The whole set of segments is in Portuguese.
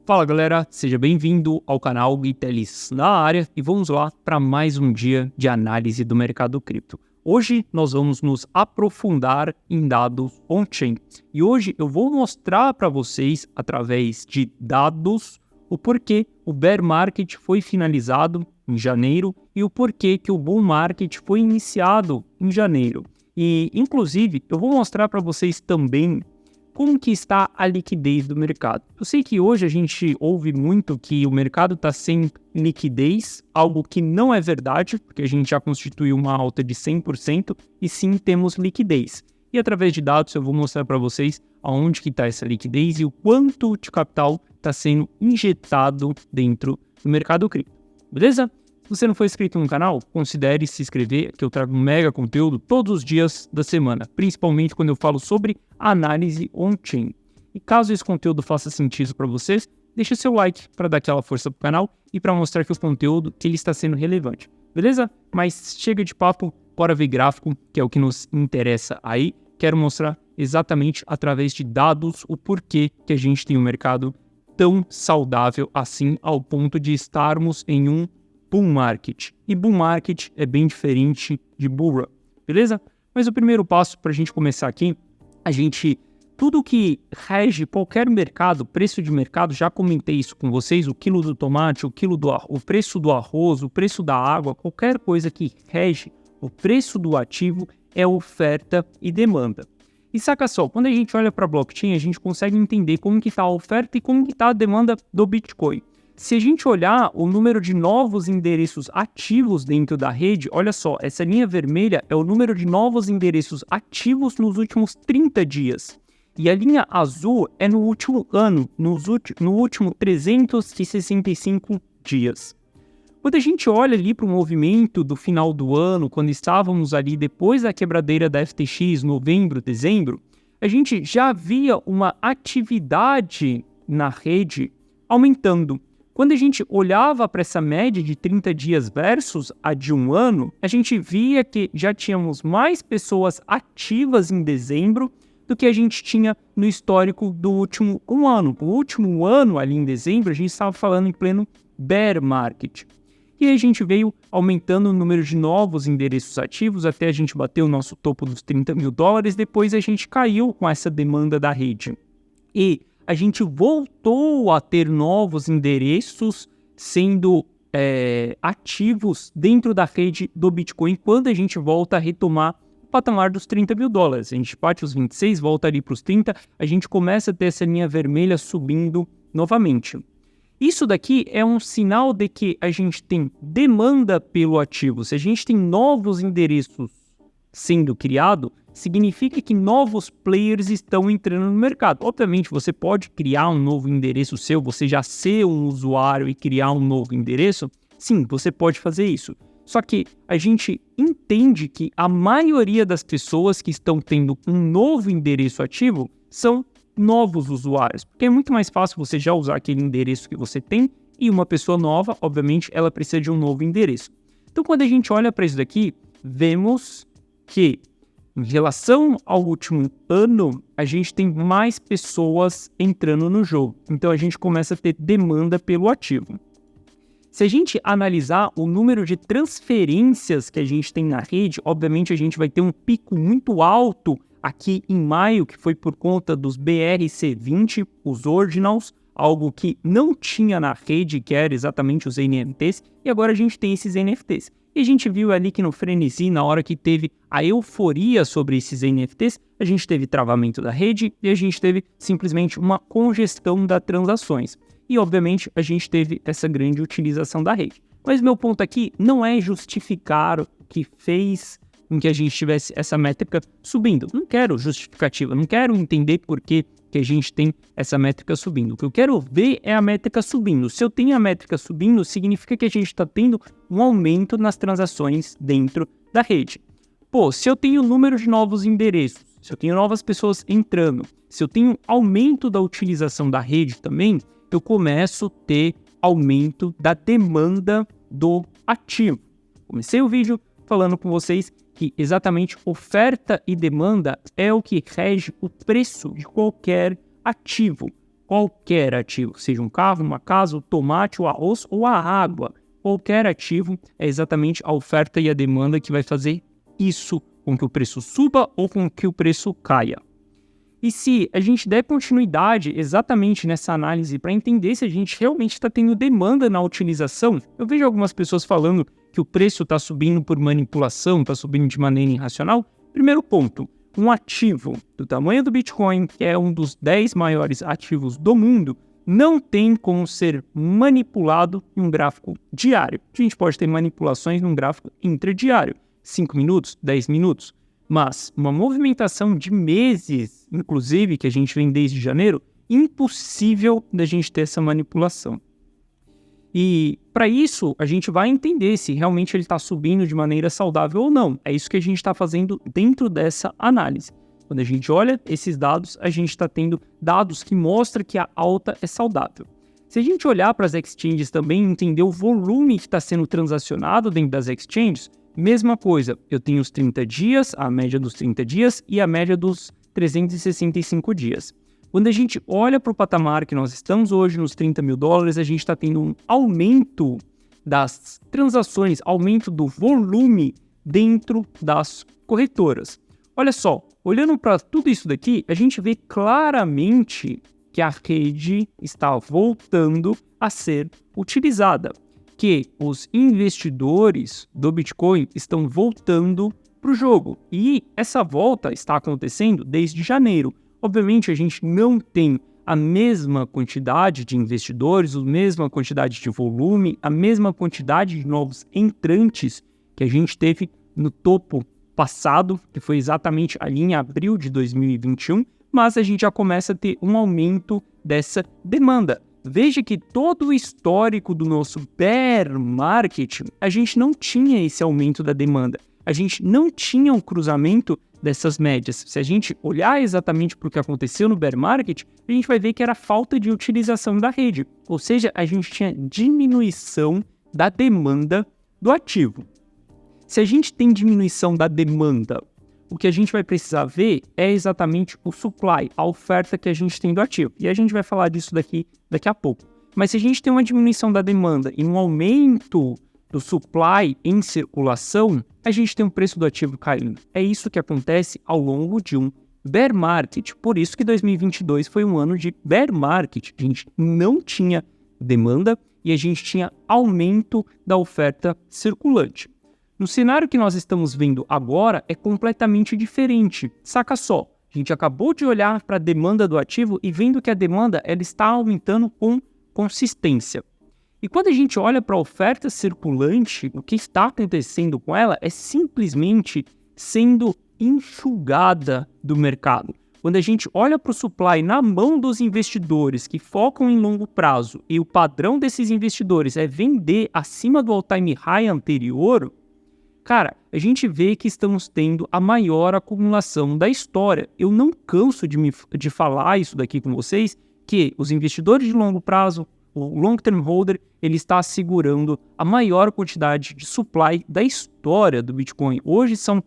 Fala galera, seja bem-vindo ao canal Guitelis na área e vamos lá para mais um dia de análise do mercado cripto. Hoje nós vamos nos aprofundar em dados on-chain e hoje eu vou mostrar para vocês, através de dados, o porquê o bear market foi finalizado em janeiro e o porquê que o bull market foi iniciado em janeiro. E, inclusive, eu vou mostrar para vocês também como que está a liquidez do mercado. Eu sei que hoje a gente ouve muito que o mercado está sem liquidez, algo que não é verdade, porque a gente já constituiu uma alta de 100% e sim temos liquidez. E através de dados eu vou mostrar para vocês aonde que está essa liquidez e o quanto de capital está sendo injetado dentro do mercado cripto. Beleza? Se você não for inscrito no canal, considere se inscrever, que eu trago um mega conteúdo todos os dias da semana, principalmente quando eu falo sobre análise on-chain. E caso esse conteúdo faça sentido para vocês, deixe seu like para dar aquela força para o canal e para mostrar que o conteúdo que ele está sendo relevante, beleza? Mas chega de papo, bora ver gráfico, que é o que nos interessa aí. Quero mostrar exatamente através de dados o porquê que a gente tem um mercado tão saudável assim ao ponto de estarmos em um bull market. E bull market é bem diferente de bull run, beleza? Mas o primeiro passo para a gente começar aqui, tudo que rege qualquer mercado, preço de mercado, já comentei isso com vocês, o quilo do tomate, o preço do arroz, o preço da água, qualquer coisa que rege o preço do ativo é oferta e demanda. E saca só, quando a gente olha para a blockchain, a gente consegue entender como que está a oferta e como que está a demanda do Bitcoin. Se a gente olhar o número de novos endereços ativos dentro da rede, olha só, essa linha vermelha é o número de novos endereços ativos nos últimos 30 dias. E a linha azul é no último ano, no último 365 dias. Quando a gente olha ali para o movimento do final do ano, quando estávamos ali depois da quebradeira da FTX, novembro, dezembro, a gente já via uma atividade na rede aumentando. Quando a gente olhava para essa média de 30 dias versus a de um ano, a gente via que já tínhamos mais pessoas ativas em dezembro do que a gente tinha no histórico do último ano. O último ano, ali em dezembro, a gente estava falando em pleno bear market. E aí a gente veio aumentando o número de novos endereços ativos até a gente bater o nosso topo dos $30 mil. Depois a gente caiu com essa demanda da rede. E a gente voltou a ter novos endereços sendo ativos dentro da rede do Bitcoin quando a gente volta a retomar o patamar dos $30 mil. A gente bate os 26, volta ali para os 30, a gente começa a ter essa linha vermelha subindo novamente. Isso daqui é um sinal de que a gente tem demanda pelo ativo. Se a gente tem novos endereços sendo criados, significa que novos players estão entrando no mercado. Obviamente, você pode criar um novo endereço seu, você já ser um usuário e criar um novo endereço. Sim, você pode fazer isso. Só que a gente entende que a maioria das pessoas que estão tendo um novo endereço ativo são novos usuários, porque é muito mais fácil você já usar aquele endereço que você tem e uma pessoa nova, obviamente, ela precisa de um novo endereço. Então, quando a gente olha para isso daqui, vemos que em relação ao último ano, a gente tem mais pessoas entrando no jogo. Então, a gente começa a ter demanda pelo ativo. Se a gente analisar o número de transferências que a gente tem na rede, obviamente a gente vai ter um pico muito alto aqui em maio, que foi por conta dos BRC20, os Ordinals, algo que não tinha na rede, que era exatamente os NFTs, e agora a gente tem esses NFTs. E a gente viu ali que no frenesi, na hora que teve a euforia sobre esses NFTs, a gente teve travamento da rede e a gente teve simplesmente uma congestão das transações. E, obviamente, a gente teve essa grande utilização da rede. Mas meu ponto aqui não é justificar o que fez com que a gente tivesse essa métrica subindo. Não quero justificativa, não quero entender por que a gente tem essa métrica subindo. O que eu quero ver é a métrica subindo. Se eu tenho a métrica subindo, significa que a gente está tendo um aumento nas transações dentro da rede. Pô, se eu tenho número de novos endereços, se eu tenho novas pessoas entrando, se eu tenho aumento da utilização da rede também, eu começo a ter aumento da demanda do ativo. Comecei o vídeo falando com vocês que exatamente oferta e demanda é o que rege o preço de qualquer ativo. qualquer ativo, seja um carro, uma casa, o tomate, o arroz ou a água. Qualquer ativo é exatamente a oferta e a demanda que vai fazer isso com que o preço suba ou com que o preço caia. E se a gente der continuidade exatamente nessa análise para entender se a gente realmente está tendo demanda na utilização, eu vejo algumas pessoas falando que o preço está subindo por manipulação, está subindo de maneira irracional. Primeiro ponto, um ativo do tamanho do Bitcoin, que é um dos 10 maiores ativos do mundo, não tem como ser manipulado em um gráfico diário. A gente pode ter manipulações num gráfico intradiário, 5 minutos, 10 minutos, mas uma movimentação de meses, inclusive, que a gente vem desde janeiro, impossível da gente ter essa manipulação. E para isso, a gente vai entender se realmente ele está subindo de maneira saudável ou não. É isso que a gente está fazendo dentro dessa análise. Quando a gente olha esses dados, a gente está tendo dados que mostram que a alta é saudável. Se a gente olhar para as exchanges também e entender o volume que está sendo transacionado dentro das exchanges, mesma coisa, eu tenho os 30 dias, a média dos 30 dias e a média dos 365 dias. Quando a gente olha para o patamar que nós estamos hoje, nos 30 mil dólares, a gente está tendo um aumento das transações, aumento do volume dentro das corretoras. Olha só, olhando para tudo isso daqui, a gente vê claramente que a rede está voltando a ser utilizada, que os investidores do Bitcoin estão voltando para o jogo. E essa volta está acontecendo desde janeiro. Obviamente, a gente não tem a mesma quantidade de investidores, a mesma quantidade de volume, a mesma quantidade de novos entrantes que a gente teve no topo passado, que foi exatamente ali em abril de 2021, mas a gente já começa a ter um aumento dessa demanda. Veja que todo o histórico do nosso bear market, a gente não tinha esse aumento da demanda. A gente não tinha um cruzamento dessas médias. Se a gente olhar exatamente para o que aconteceu no bear market, a gente vai ver que era falta de utilização da rede. Ou seja, a gente tinha diminuição da demanda do ativo. Se a gente tem diminuição da demanda, o que a gente vai precisar ver é exatamente o supply, a oferta que a gente tem do ativo. E a gente vai falar disso daqui a pouco. Mas se a gente tem uma diminuição da demanda e um aumento do supply em circulação, a gente tem um preço do ativo caindo. É isso que acontece ao longo de um bear market. Por isso que 2022 foi um ano de bear market. A gente não tinha demanda e a gente tinha aumento da oferta circulante. No cenário que nós estamos vendo agora é completamente diferente. Saca só, a gente acabou de olhar para a demanda do ativo e vendo que a demanda ela está aumentando com consistência. E quando a gente olha para a oferta circulante, o que está acontecendo com ela é simplesmente sendo enxugada do mercado. Quando a gente olha para o supply na mão dos investidores que focam em longo prazo e o padrão desses investidores é vender acima do all-time high anterior, cara, a gente vê que estamos tendo a maior acumulação da história. Eu não canso de falar isso daqui com vocês, que os investidores de longo prazo, o long-term holder, ele está segurando a maior quantidade de supply da história do Bitcoin. Hoje são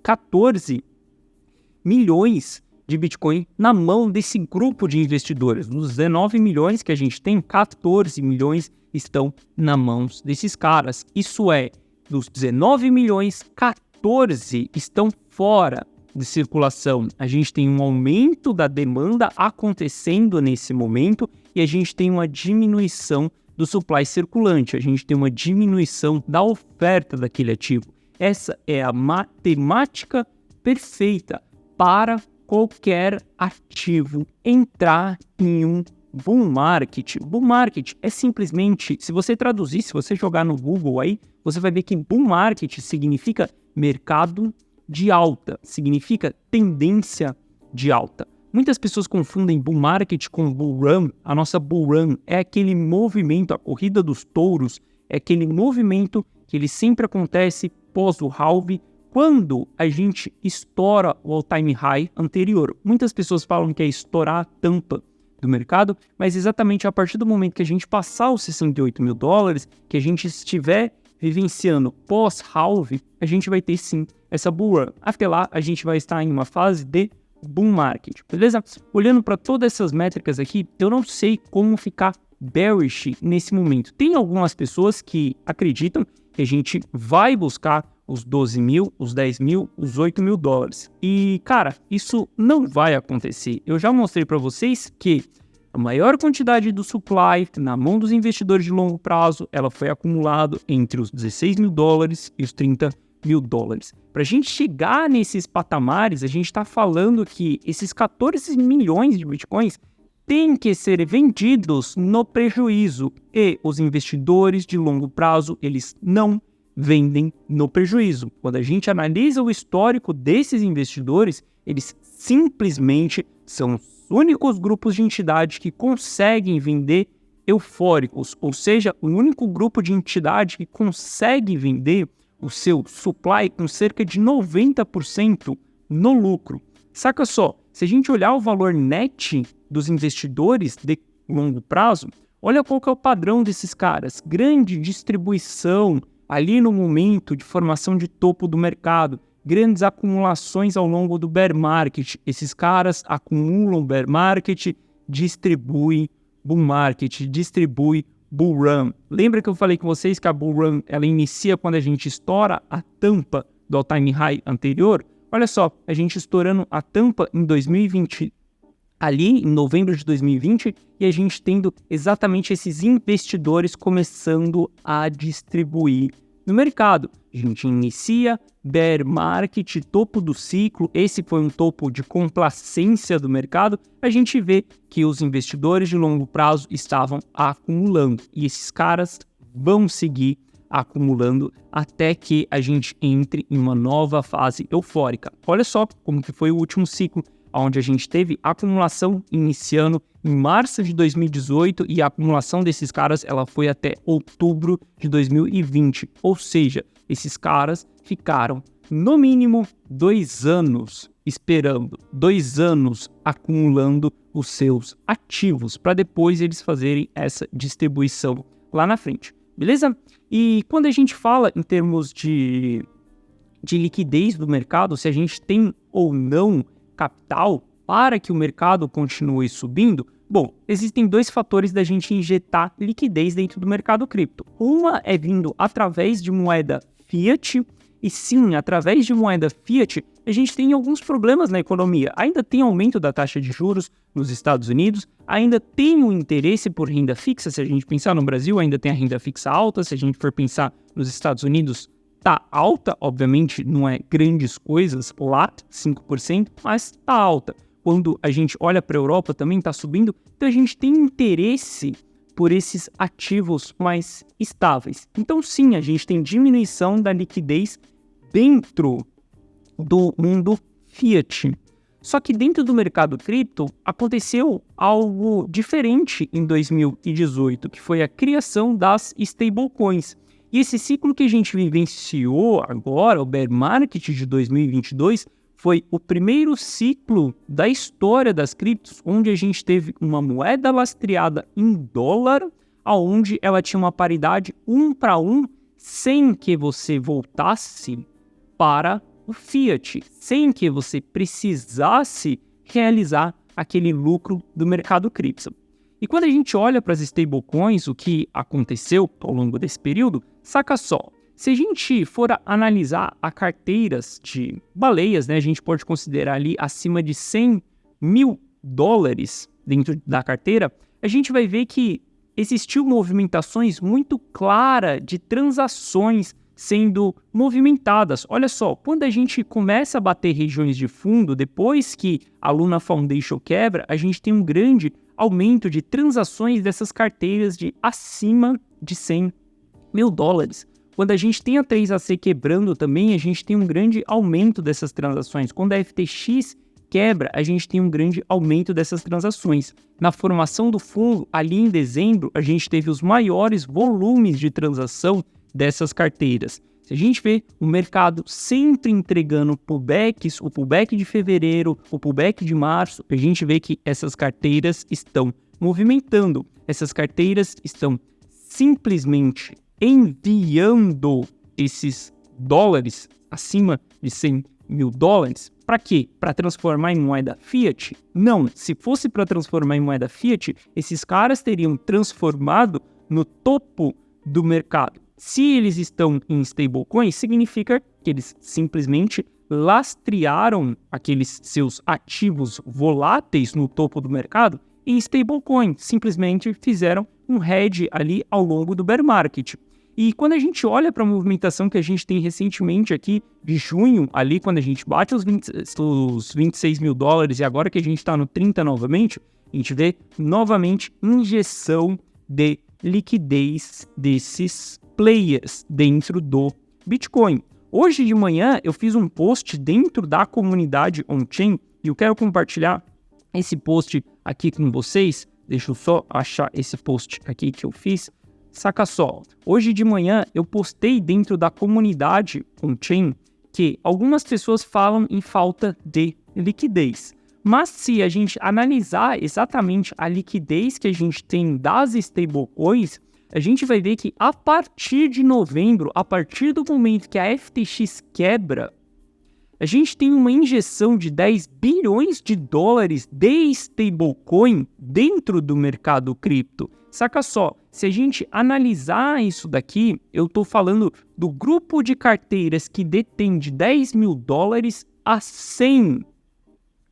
14 milhões de Bitcoin na mão desse grupo de investidores. Dos 19 milhões que a gente tem, 14 milhões estão na mão desses caras. Isso é, dos 19 milhões, 14 estão fora de circulação. A gente tem um aumento da demanda acontecendo nesse momento e a gente tem uma diminuição do supply circulante, a gente tem uma diminuição da oferta daquele ativo. Essa é a matemática perfeita para qualquer ativo entrar em um bull market. Bull market é simplesmente, se você traduzir, se você jogar no Google aí, você vai ver que bull market significa mercado de alta, significa tendência de alta. Muitas pessoas confundem bull market com bull run. A nossa bull run é aquele movimento, a corrida dos touros, é aquele movimento que ele sempre acontece pós o halving, quando a gente estoura o all-time high anterior. Muitas pessoas falam que é estourar a tampa do mercado, mas exatamente a partir do momento que a gente passar os 68 mil dólares, que a gente estiver vivenciando pós-halving, a gente vai ter sim essa bull run. Até lá, a gente vai estar em uma fase de bull market, beleza? Olhando para todas essas métricas aqui, eu não sei como ficar bearish nesse momento. Tem algumas pessoas que acreditam que a gente vai buscar os 12 mil, os 10 mil, os 8 mil dólares. E, cara, isso não vai acontecer. Eu já mostrei para vocês que a maior quantidade do supply na mão dos investidores de longo prazo, ela foi acumulado entre os 16 mil dólares e os 30 mil dólares. Para a gente chegar nesses patamares, a gente está falando que esses 14 milhões de bitcoins têm que ser vendidos no prejuízo e os investidores de longo prazo, eles não vendem no prejuízo. Quando a gente analisa o histórico desses investidores, eles simplesmente são os únicos grupos de entidades que conseguem vender eufóricos, ou seja, o único grupo de entidade que consegue vender o seu supply com cerca de 90% no lucro. Saca só, se a gente olhar o valor net dos investidores de longo prazo, olha qual que é o padrão desses caras. Grande distribuição ali no momento de formação de topo do mercado, grandes acumulações ao longo do bear market. Esses caras acumulam bear market, distribuem bull market, distribui bull run. Lembra que eu falei com vocês que a bull run ela inicia quando a gente estoura a tampa do all-time high anterior? Olha só, a gente estourando a tampa em 2020, ali em novembro de 2020, e a gente tendo exatamente esses investidores começando a distribuir no mercado. A gente inicia bear market, topo do ciclo, esse foi um topo de complacência do mercado, a gente vê que os investidores de longo prazo estavam acumulando, e esses caras vão seguir acumulando até que a gente entre em uma nova fase eufórica. Olha só como que foi o último ciclo, onde a gente teve acumulação iniciando em março de 2018 e a acumulação desses caras ela foi até outubro de 2020. Ou seja, esses caras ficaram no mínimo 2 anos esperando, 2 anos acumulando os seus ativos para depois eles fazerem essa distribuição lá na frente, beleza? E quando a gente fala em termos de liquidez do mercado, se a gente tem ou não capital para que o mercado continue subindo, bom, existem 2 fatores da gente injetar liquidez dentro do mercado cripto. Uma é vindo através de moeda fiat, e sim, através de moeda fiat, a gente tem alguns problemas na economia. Ainda tem aumento da taxa de juros nos Estados Unidos, ainda tem um interesse por renda fixa, se a gente pensar no Brasil, ainda tem a renda fixa alta, se a gente for pensar nos Estados Unidos, tá alta, obviamente não é grandes coisas lá, 5%, mas tá alta. Quando a gente olha para a Europa também está subindo, então a gente tem interesse por esses ativos mais estáveis. Então sim, a gente tem diminuição da liquidez dentro do mundo fiat. Só que dentro do mercado cripto aconteceu algo diferente em 2018, que foi a criação das stablecoins. E esse ciclo que a gente vivenciou agora, o bear market de 2022, foi o primeiro ciclo da história das criptos, onde a gente teve uma moeda lastreada em dólar, onde ela tinha uma paridade 1 para 1, sem que você voltasse para o fiat, sem que você precisasse realizar aquele lucro do mercado cripto. E quando a gente olha para as stablecoins, o que aconteceu ao longo desse período, saca só, se a gente for analisar a carteiras de baleias, né, a gente pode considerar ali acima de 100 mil dólares dentro da carteira, a gente vai ver que existiu movimentações muito claras de transações sendo movimentadas. Olha só, quando a gente começa a bater regiões de fundo, depois que a Luna Foundation quebra, a gente tem um grande aumento de transações dessas carteiras de acima de 100 mil dólares. Quando a gente tem a 3AC quebrando também, a gente tem um grande aumento dessas transações. Quando a FTX quebra, a gente tem um grande aumento dessas transações. Na formação do fundo, ali em dezembro, a gente teve os maiores volumes de transação dessas carteiras. Se a gente vê o mercado sempre entregando pullbacks, o pullback de fevereiro, o pullback de março, a gente vê que essas carteiras estão movimentando. Essas carteiras estão simplesmente enviando esses dólares acima de 100 mil dólares para quê? Para transformar em moeda fiat? Não, se fosse para transformar em moeda fiat, esses caras teriam transformado no topo do mercado. Se eles estão em stablecoin, significa que eles simplesmente lastrearam aqueles seus ativos voláteis no topo do mercado em stablecoin, simplesmente fizeram um hedge ali ao longo do bear market. E quando a gente olha para a movimentação que a gente tem recentemente aqui, de junho, ali quando a gente bate os 26 mil dólares e agora que a gente está no 30 novamente, a gente vê novamente injeção de liquidez desses players dentro do Bitcoin. Hoje de manhã eu fiz um post dentro da comunidade on-chain e eu quero compartilhar esse post aqui com vocês. Deixa eu só achar esse post aqui que eu fiz. Saca só, hoje de manhã eu postei dentro da comunidade on-chain que algumas pessoas falam em falta de liquidez. Mas se a gente analisar exatamente a liquidez que a gente tem das stablecoins, a gente vai ver que a partir de novembro, a partir do momento que a FTX quebra, a gente tem uma injeção de 10 bilhões de dólares de stablecoin dentro do mercado cripto. Saca só, se a gente analisar isso daqui, eu estou falando do grupo de carteiras que detém de 10 mil dólares a 100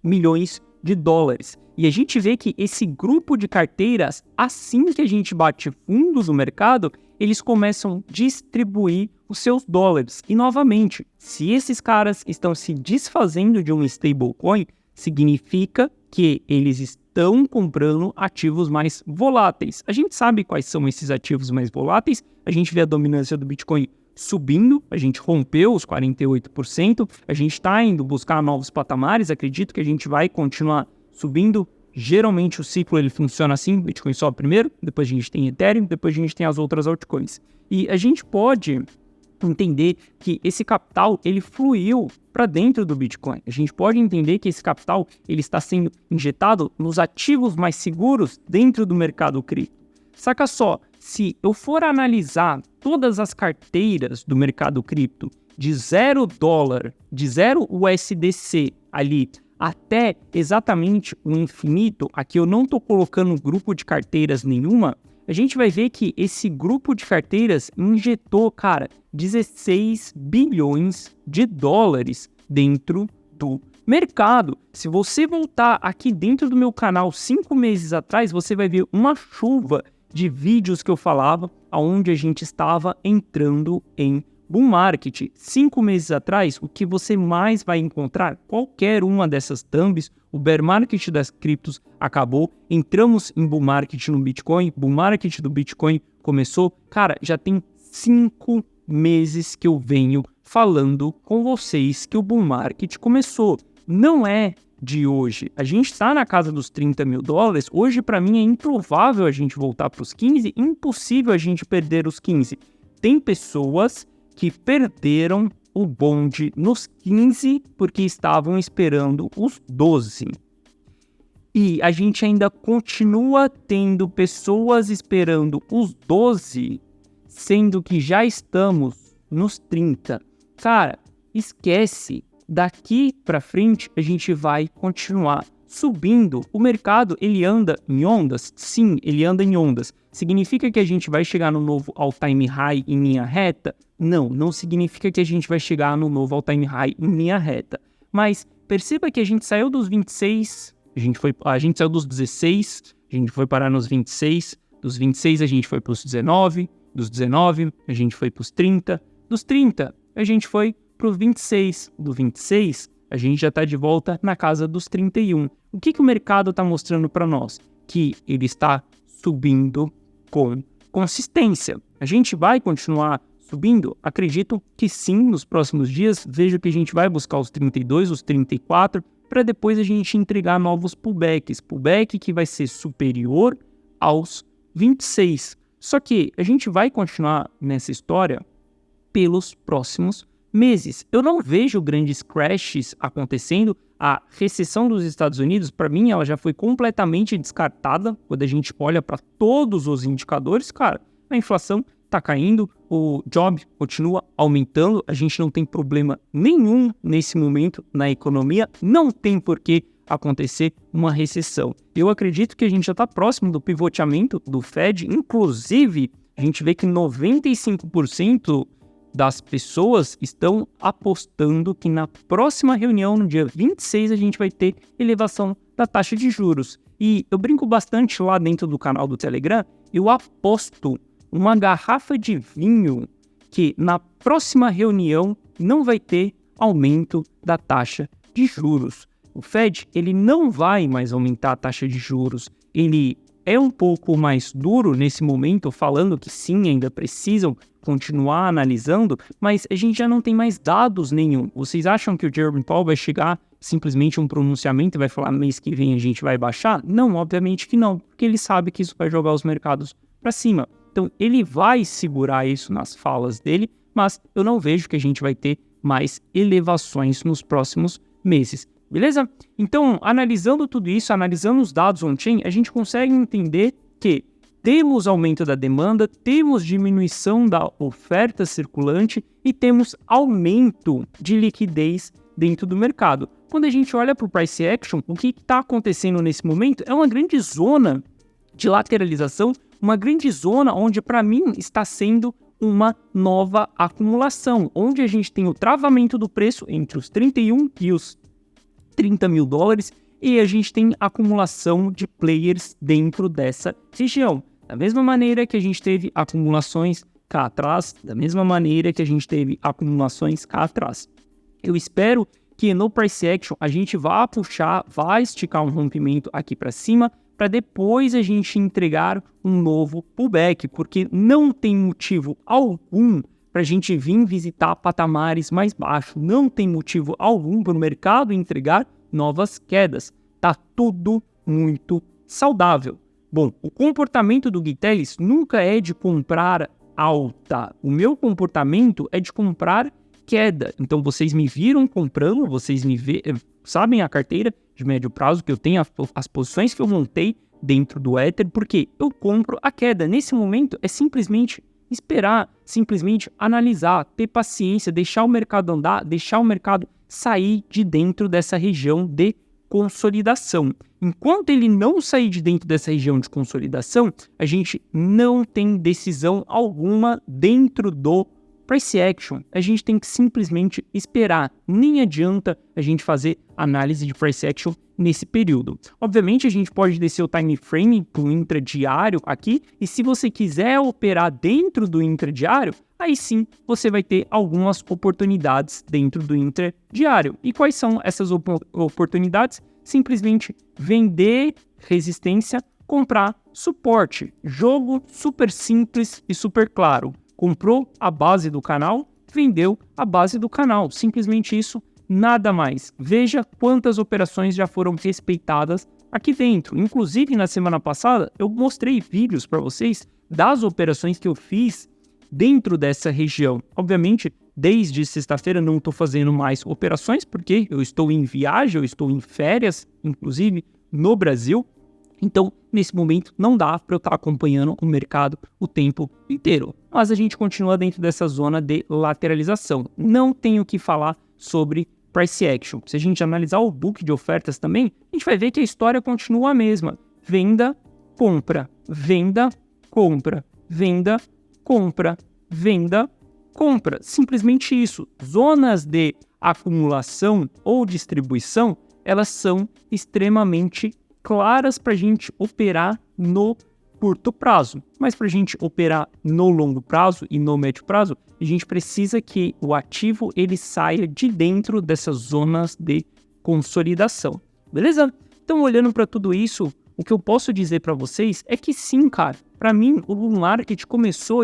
milhões de dólares. E a gente vê que esse grupo de carteiras, assim que a gente bate fundo no mercado, eles começam a distribuir os seus dólares. E novamente, se esses caras estão se desfazendo de um stablecoin, significa que eles estão comprando ativos mais voláteis. A gente sabe quais são esses ativos mais voláteis, a gente vê a dominância do Bitcoin subindo, a gente rompeu os 48%, a gente está indo buscar novos patamares, acredito que a gente vai continuar subindo. Geralmente o ciclo ele funciona assim, Bitcoin sobe primeiro, depois a gente tem Ethereum, depois a gente tem as outras altcoins. E a gente pode entender que esse capital ele fluiu para dentro do Bitcoin. A gente pode entender que esse capital ele está sendo injetado nos ativos mais seguros dentro do mercado cripto. Saca só, se eu for analisar todas as carteiras do mercado cripto de $0, de 0 USDC ali, até exatamente o infinito, aqui eu não estou colocando grupo de carteiras nenhuma, a gente vai ver que esse grupo de carteiras injetou, cara, 16 bilhões de dólares dentro do mercado. Se você voltar aqui dentro do meu canal 5 meses atrás, você vai ver uma chuva de vídeos que eu falava onde a gente estava entrando em bull market. 5 meses atrás, o que você mais vai encontrar, qualquer uma dessas thumbs, o bear market das criptos acabou, entramos em bull market no Bitcoin, bull market do Bitcoin começou, cara, já tem 5 meses que eu venho falando com vocês que o bull market começou, não é de hoje. A gente está na casa dos 30 mil dólares, hoje para mim é improvável a gente voltar para os 15, impossível a gente perder os 15. Tem pessoas que perderam o bonde nos 15 porque estavam esperando os 12. E a gente ainda continua tendo pessoas esperando os 12, sendo que já estamos nos 30. Cara, esquece. Daqui para frente a gente vai continuar subindo. O mercado, ele anda em ondas? Sim, ele anda em ondas. Significa que a gente vai chegar no novo all-time high em linha reta? Não, não significa que a gente vai chegar no novo all-time high em linha reta. Mas perceba que a gente saiu dos 26, a gente saiu dos 16, a gente foi parar nos 26, dos 26 a gente foi para os 19, dos 19 a gente foi para os 30, dos 30 a gente foi para os 26, do 26 a gente já está de volta na casa dos 31. O que o mercado está mostrando para nós? Que ele está subindo com consistência. A gente vai continuar subindo? Acredito que sim, nos próximos dias. Vejo que a gente vai buscar os 32, os 34, para depois a gente entregar novos pullbacks. Pullback que vai ser superior aos 26. Só que a gente vai continuar nessa história pelos próximos meses. Eu não vejo grandes crashes acontecendo. A recessão dos Estados Unidos, para mim, ela já foi completamente descartada. Quando a gente olha para todos os indicadores, cara, a inflação está caindo, o job continua aumentando, a gente não tem problema nenhum nesse momento na economia, não tem por que acontecer uma recessão. Eu acredito que a gente já está próximo do pivoteamento do Fed, inclusive a gente vê que 95% das pessoas estão apostando que na próxima reunião, no dia 26, a gente vai ter elevação da taxa de juros. E eu brinco bastante lá dentro do canal do Telegram, eu aposto uma garrafa de vinho que na próxima reunião não vai ter aumento da taxa de juros. O Fed, ele não vai mais aumentar a taxa de juros, ele é um pouco mais duro nesse momento, falando que sim, ainda precisam continuar analisando, mas a gente já não tem mais dados nenhum. Vocês acham que o Jerome Powell vai chegar simplesmente um pronunciamento e vai falar mês que vem a gente vai baixar? Não, obviamente que não, porque ele sabe que isso vai jogar os mercados para cima. Então, ele vai segurar isso nas falas dele, mas eu não vejo que a gente vai ter mais elevações nos próximos meses. Beleza? Então, analisando tudo isso, analisando os dados on-chain, a gente consegue entender que temos aumento da demanda, temos diminuição da oferta circulante e temos aumento de liquidez dentro do mercado. Quando a gente olha para o price action, o que está acontecendo nesse momento é uma grande zona de lateralização, uma grande zona onde, para mim, está sendo uma nova acumulação, onde a gente tem o travamento do preço entre os 31 e os 30 mil dólares e a gente tem acumulação de players dentro dessa região. Da mesma maneira que a gente teve acumulações cá atrás, da mesma maneira que a gente teve acumulações cá atrás. Eu espero que no price action a gente vá puxar, vai esticar um rompimento aqui para cima, para depois a gente entregar um novo pullback, porque não tem motivo algum para a gente vir visitar patamares mais baixos. Não tem motivo algum para o mercado entregar novas quedas. Tá tudo muito saudável. Bom, o comportamento do Gui Telles nunca é de comprar alta. O meu comportamento é de comprar queda. Então vocês me viram comprando, vocês sabem a carteira de médio prazo que eu tenho, as posições que eu montei dentro do Ether, porque eu compro a queda. Nesse momento é simplesmente esperar, simplesmente analisar, ter paciência, deixar o mercado andar, deixar o mercado sair de dentro dessa região de consolidação. Enquanto ele não sair de dentro dessa região de consolidação, a gente não tem decisão alguma dentro do price action. A gente tem que simplesmente esperar. Nem adianta a gente fazer análise de price action nesse período. Obviamente, a gente pode descer o time frame para o intradiário aqui, e se você quiser operar dentro do intradiário, aí sim você vai ter algumas oportunidades dentro do intradiário. E quais são essas oportunidades? Simplesmente vender resistência, comprar suporte. Jogo super simples e super claro. Comprou a base do canal, vendeu a base do canal. Simplesmente isso, nada mais. Veja quantas operações já foram respeitadas aqui dentro. Inclusive, na semana passada, eu mostrei vídeos para vocês das operações que eu fiz dentro dessa região. Obviamente, desde sexta-feira não estou fazendo mais operações, porque eu estou em viagem, eu estou em férias, inclusive no Brasil. Então, nesse momento, não dá para eu estar acompanhando o mercado o tempo inteiro. Mas a gente continua dentro dessa zona de lateralização. Não tenho o que falar sobre price action. Se a gente analisar o book de ofertas também, a gente vai ver que a história continua a mesma. Venda, compra, venda, compra, venda, compra, venda, compra. Simplesmente isso. Zonas de acumulação ou distribuição, elas são extremamente claras para a gente operar no curto prazo, mas para a gente operar no longo prazo e no médio prazo, a gente precisa que o ativo ele saia de dentro dessas zonas de consolidação, beleza? Então, olhando para tudo isso, o que eu posso dizer para vocês é que sim, cara, para mim o bull market começou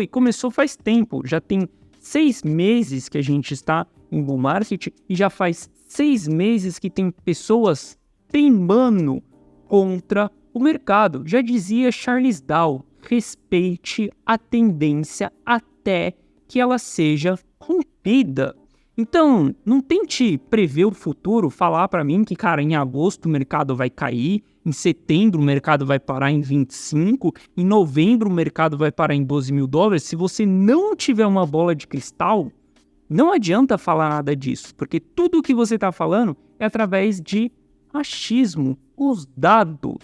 faz tempo, já tem 6 meses que a gente está em bull market e já faz 6 meses que tem pessoas teimando contra o mercado. Já dizia Charles Dow, respeite a tendência até que ela seja rompida. Então, não tente prever o futuro, falar para mim que, cara, em agosto o mercado vai cair, em setembro o mercado vai parar em 25, em novembro o mercado vai parar em 12 mil dólares, se você não tiver uma bola de cristal, não adianta falar nada disso, porque tudo o que você está falando é através de achismo. Os dados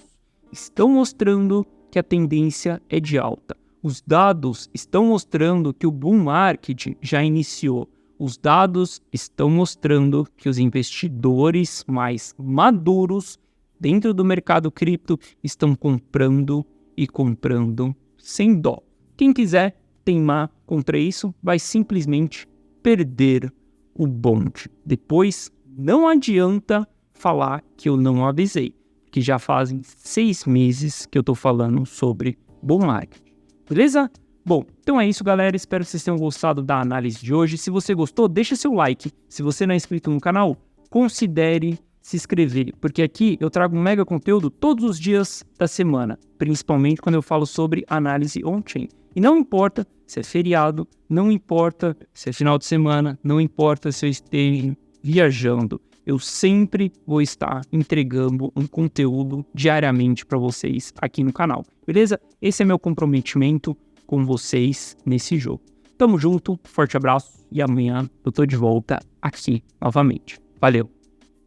estão mostrando que a tendência é de alta. Os dados estão mostrando que o bull market já iniciou. Os dados estão mostrando que os investidores mais maduros dentro do mercado cripto estão comprando e comprando sem dó. Quem quiser teimar contra isso vai simplesmente perder o bonde. Depois não adianta falar que eu não avisei, que já fazem 6 meses que eu tô falando sobre bull market. Beleza? Bom, então é isso, galera. Espero que vocês tenham gostado da análise de hoje. Se você gostou, deixa seu like. Se você não é inscrito no canal, considere se inscrever, porque aqui eu trago um mega conteúdo todos os dias da semana, principalmente quando eu falo sobre análise on-chain. E não importa se é feriado, não importa se é final de semana, não importa se eu esteja viajando, eu sempre vou estar entregando um conteúdo diariamente para vocês aqui no canal, beleza? Esse é meu comprometimento com vocês nesse jogo. Tamo junto, forte abraço e amanhã eu tô de volta aqui novamente. Valeu!